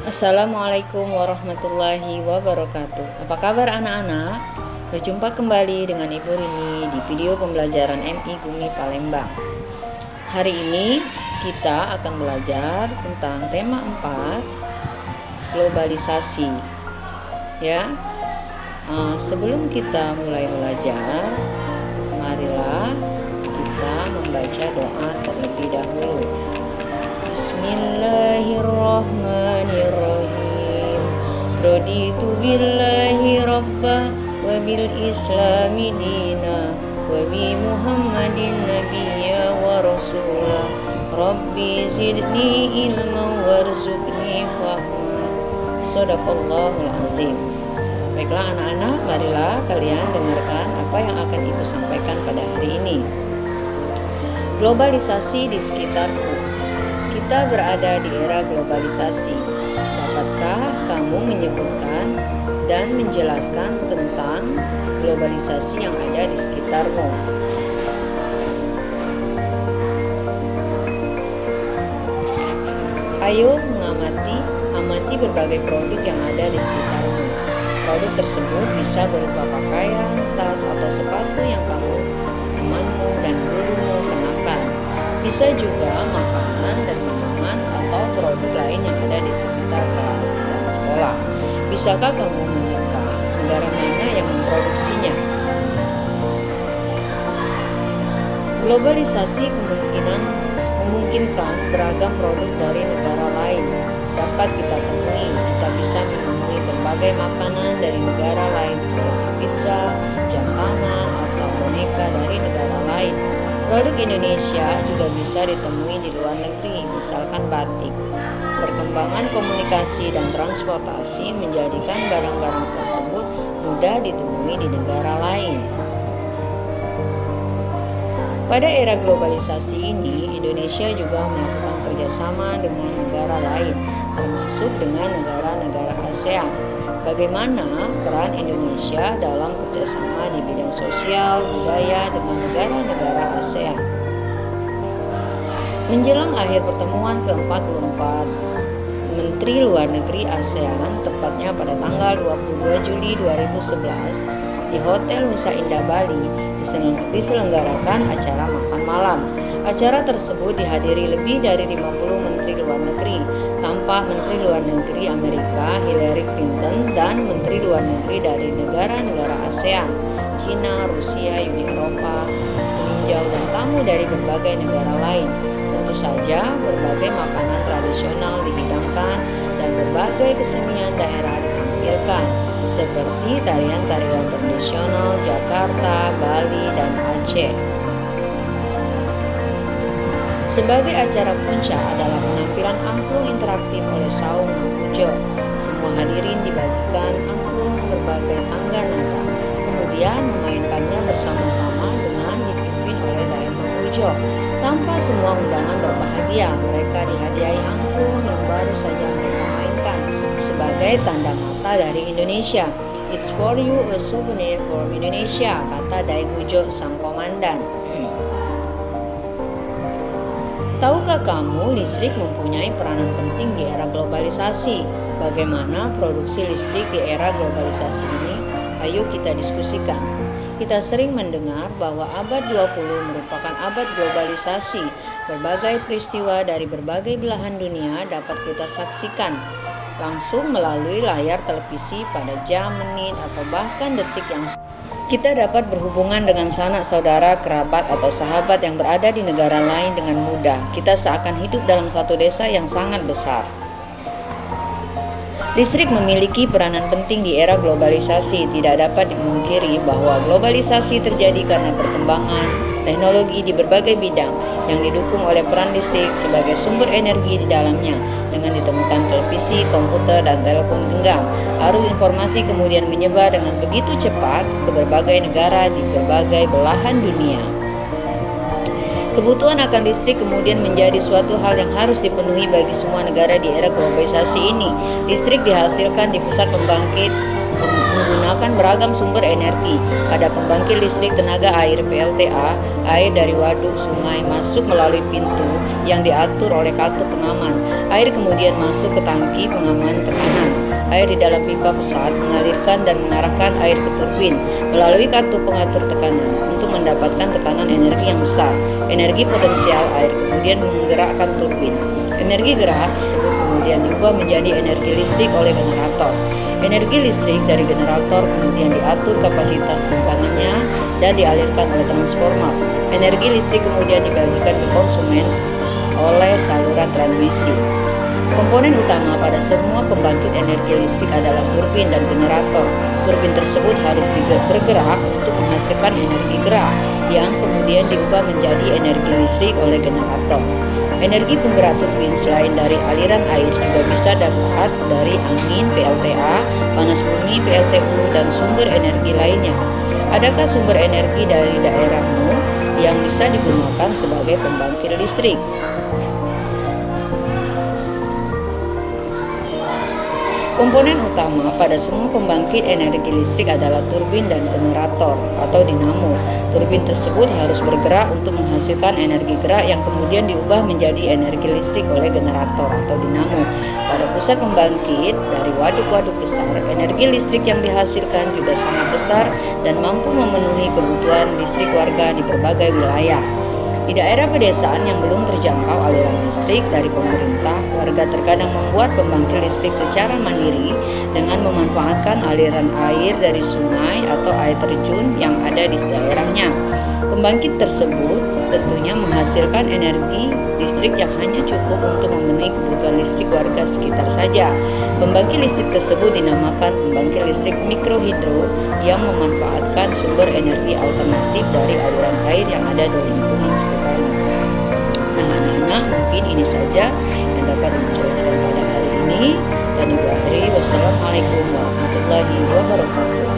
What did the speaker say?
Assalamualaikum warahmatullahi wabarakatuh. Apa kabar anak-anak? Berjumpa kembali dengan Ibu Rini di video pembelajaran MI Gumi Palembang. Hari ini kita akan belajar tentang tema 4, globalisasi. Ya. Sebelum kita mulai belajar, marilah kita membaca doa terlebih dahulu. Bismillahirrahmanirrahim. Raditu billahi rabba wa bil islami dina wa bi muhammadin nabiyya wa rasulah. Rabbi zidni ilma warzuqni fahma. Shadaqallahul azim. Baiklah anak-anak, marilah kalian dengarkan apa yang akan Ibu sampaikan pada hari ini. Globalisasi di sekitarku. Kita berada di era globalisasi. Dapatkah kamu menyebutkan dan menjelaskan tentang globalisasi yang ada di sekitarmu? Ayo amati berbagai produk yang ada di sekitarmu. Produk tersebut bisa berupa pakaian, tas, atau sepatu yang temanmu dan gurumu kenakan. Bisa juga makanan dan minuman atau produk lain yang ada di sekitar kelas dan sekolah. Bisakah kamu menebak negara mana yang memproduksinya? Globalisasi memungkinkan beragam produk dari negara lain dapat kita temui. Kita bisa menemui berbagai makanan dari negara lain seperti pizza, jam tangan, atau boneka dari negara lain. Produk Indonesia juga bisa ditemui di luar negeri, misalkan batik. Perkembangan komunikasi dan transportasi menjadikan barang-barang tersebut mudah ditemui di negara lain. Pada era globalisasi ini, Indonesia juga melakukan kerjasama dengan negara lain, termasuk dengan negara-negara ASEAN. Bagaimana peran Indonesia dalam kerjasama di bidang sosial, budaya dengan negara-negara ASEAN? Menjelang akhir pertemuan ke-44 Menteri Luar Negeri ASEAN, tepatnya pada tanggal 22 Juli 2011, di Hotel Nusa Indah Bali, diselenggarakan acara makan malam. Acara tersebut dihadiri lebih dari 50 Menteri Luar Negeri, tampak Menteri Luar Negeri Amerika Hillary Clinton dan Menteri Luar Negeri dari negara-negara ASEAN, Cina, Rusia, Uni Eropa, meninjau dan tamu dari berbagai negara lain. Tentu saja berbagai makanan tradisional dihidangkan dan berbagai kesenian daerah ditampilkan, seperti tarian-tarian tradisional Jakarta, Bali, dan Aceh. Sebagai acara puncak adalah penampilan angklung interaktif oleh Saung Bukujo. Semua hadirin dibagikan angklung berbagai tangga nada, kemudian memainkannya bersama-sama dengan dipimpin oleh Daeng Bukujo. Tanpa semua undangan berbahagia, mereka dihadiahi angklung yang baru saja mereka mainkan sebagai tanda mata dari Indonesia. It's for you, a souvenir from Indonesia, kata Daeng Bukujo sang komandan. Tahukah kamu listrik mempunyai peranan penting di era globalisasi? Bagaimana produksi listrik di era globalisasi ini? Ayo kita diskusikan. Kita sering mendengar bahwa abad 20 merupakan abad globalisasi. Berbagai peristiwa dari berbagai belahan dunia dapat kita saksikan langsung melalui layar televisi pada jam, menit, atau bahkan detik yang kita dapat berhubungan dengan sanak saudara, kerabat, atau sahabat yang berada di negara lain dengan mudah. Kita seakan hidup dalam satu desa yang sangat besar. Listrik memiliki peranan penting di era globalisasi. Tidak dapat dimungkiri bahwa globalisasi terjadi karena perkembangan teknologi di berbagai bidang yang didukung oleh peran listrik sebagai sumber energi di dalamnya. Dengan ditemukan televisi, komputer, dan telepon genggam, arus informasi kemudian menyebar dengan begitu cepat ke berbagai negara di berbagai belahan dunia. Kebutuhan akan listrik kemudian menjadi suatu hal yang harus dipenuhi bagi semua negara di era globalisasi ini. Listrik dihasilkan di pusat pembangkit menggunakan beragam sumber energi. Pada pembangkit listrik tenaga air (PLTA), air dari waduk sungai masuk melalui pintu yang diatur oleh katup pengaman. Air kemudian masuk ke tangki pengaman tekanan. Air di dalam pipa besar mengalirkan dan mengarahkan air ke turbin melalui katup pengatur tekanan untuk mendapatkan tekanan energi yang besar. Energi potensial air kemudian menggerakkan turbin. Energi gerak tersebut kemudian diubah menjadi energi listrik oleh generator. Energi listrik dari generator kemudian diatur kapasitas tekanannya dan dialirkan oleh transformer. Energi listrik kemudian dibagikan ke konsumen oleh saluran transmisi. Komponen utama pada semua pembangkit energi listrik adalah turbin dan generator. Turbin tersebut harus bergerak untuk menghasilkan energi gerak yang kemudian diubah menjadi energi listrik oleh generator. Energi penggerak turbin selain dari aliran air juga bisa dapat dari angin (PLTA), panas bumi (PLTU), dan sumber energi lainnya. Adakah sumber energi dari daerahmu yang bisa digunakan sebagai pembangkit listrik? Komponen utama pada semua pembangkit energi listrik adalah turbin dan generator atau dinamo. Turbin tersebut harus bergerak untuk menghasilkan energi gerak yang kemudian diubah menjadi energi listrik oleh generator atau dinamo. Pada pusat pembangkit dari waduk-waduk besar, energi listrik yang dihasilkan juga sangat besar dan mampu memenuhi kebutuhan listrik warga di berbagai wilayah. Di daerah pedesaan yang belum terjangkau aliran listrik dari pemerintah, warga terkadang membuat pembangkit listrik secara mandiri dengan memanfaatkan aliran air dari sungai atau air terjun yang ada di daerahnya. Pembangkit tersebut tentunya menghasilkan energi listrik yang hanya cukup untuk memenuhi kebutuhan listrik warga sekitar saja. Pembangkit listrik tersebut dinamakan pembangkit listrik mikrohidro yang memanfaatkan sumber energi alternatif dari aliran air yang ada di lingkungan sekitar. Nah, anak-anak, mungkin ini saja yang dapat dijelaskan pada hari ini. Dan ibu akhiri, wassalamualaikum warahmatullahi wabarakatuh.